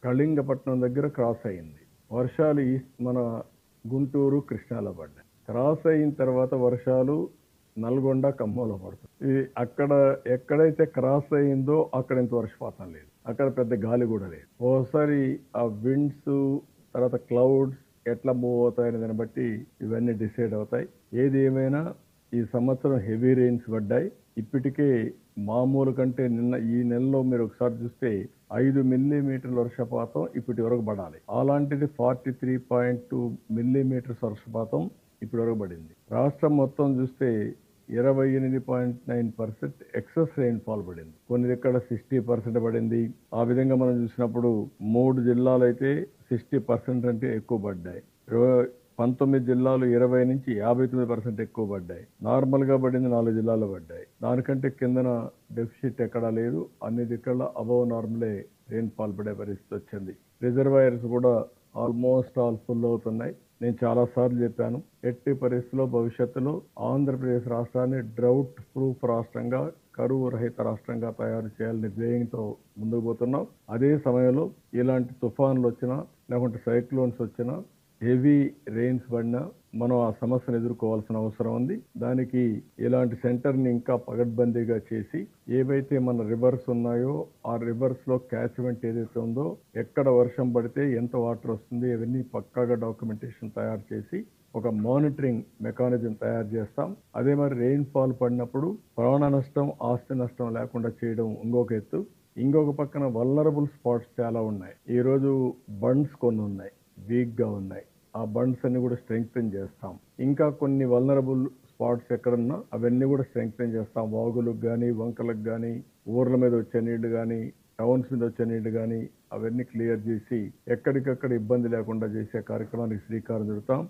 కళింగపట్నం దగ్గర క్రాస్ అయింది. వర్షాలు మన గుంటూరు, కృష్ణాలో పడ్డాయి. క్రాస్ అయిన తర్వాత వర్షాలు నల్గొండ, ఖమ్మంలో పడుతుంది. అక్కడ ఎక్కడైతే క్రాస్ అయిందో అక్కడ ఇంత వర్షపాతం లేదు. అక్కడ పెద్ద గాలి కూడా లేదు. ఓసారి ఆ విండ్స్ తర్వాత క్లౌడ్స్ ఎట్లా మూవ్ అవుతాయనే దాన్ని బట్టి ఇవన్నీ డిసైడ్ అవుతాయి. ఏది ఏమైనా ఈ సంవత్సరం హెవీ రెయిన్స్ పడ్డాయి. ఇప్పటికే మామూలు కంటే ఈ నెలలో మీరు ఒకసారి చూస్తే 5 మిల్లీమీటర్ల వర్షపాతం ఇప్పటి వరకు పడాలి. అలాంటిది 43.2 మిల్లీమీటర్స్ వర్షపాతం ఇప్పటి వరకు పడింది. రాష్ట్రం మొత్తం చూస్తే 28.9% ఎక్సెస్ రెయిన్ఫాల్ పడింది. కొన్ని దగ్గర 60% పడింది. ఆ విధంగా మనం చూసినప్పుడు 3 జిల్లాలు అయితే 60% అంటే ఎక్కువ పడ్డాయి. 19 జిల్లాలు 20 నుంచి 59% ఎక్కువ పడ్డాయి. నార్మల్గా పడింది 4 జిల్లాలు పడ్డాయి. దానికంటే కిందన డెఫిసిట్ ఎక్కడా లేదు. అన్ని దిక్కల అబవ్ నార్మలే రెయిన్ఫాల్ పడే పరిస్థితి వచ్చింది. రిజర్వాయర్స్ కూడా ఆల్మోస్ట్ ఆల్ ఫుల్ అవుతున్నాయి. నేను చాలాసార్లు చెప్పాను, ఎట్టి పరిస్థితుల్లో భవిష్యత్తులో ఆంధ్రప్రదేశ్ రాష్ట్రాన్ని డ్రౌట్ ప్రూఫ్ రాష్ట్రంగా, కరువు రహిత రాష్ట్రంగా తయారు చేయాలనే ధ్యేయంతో ముందుకు పోతున్నాం. అదే సమయంలో ఇలాంటి తుఫాన్లు వచ్చినా లేకుంటే సైక్లోన్స్ వచ్చినా హెవీ రెయిన్స్ పడినా మనం ఆ సమస్యను ఎదుర్కోవాల్సిన అవసరం ఉంది. దానికి ఇలాంటి సెంటర్ని ఇంకా పగడ్బందీగా చేసి ఏవైతే మన రివర్స్ ఉన్నాయో ఆ రివర్స్ లో క్యాచ్మెంట్ ఏదైతే ఉందో ఎక్కడ వర్షం పడితే ఎంత వాటర్ వస్తుంది అవన్నీ పక్కాగా డాక్యుమెంటేషన్ తయారు చేసి ఒక మానిటరింగ్ మెకానిజం తయారు చేస్తాం. అదే మరి రెయిన్ఫాల్ పడినప్పుడు ప్రాణ నష్టం, ఆస్తి నష్టం లేకుండా చేయడం ఇంకొక ఎత్తు. ఇంకొక పక్కన వల్నరబుల్ స్పాట్స్ చాలా ఉన్నాయి. ఈరోజు బండ్స్ కొన్ని ఉన్నాయి, వీక్ గా ఉన్నాయి. ఆ బండ్స్ అన్ని కూడా స్ట్రెంగ్తెన్ చేస్తాం. ఇంకా కొన్ని వల్నరబుల్ స్పాట్స్ ఎక్కడున్నా అవన్నీ కూడా స్ట్రెంగ్తెన్ చేస్తాం. వాగులకు కానీ, వంకలకు కానీ, ఊర్ల మీద వచ్చే నీళ్లు కానీ, టౌన్స్ మీద వచ్చే నీళ్లు కానీ అవన్నీ క్లియర్ చేసి ఎక్కడికక్కడ ఇబ్బంది లేకుండా చేసే కార్యక్రమానికి శ్రీకారం చుడతాం.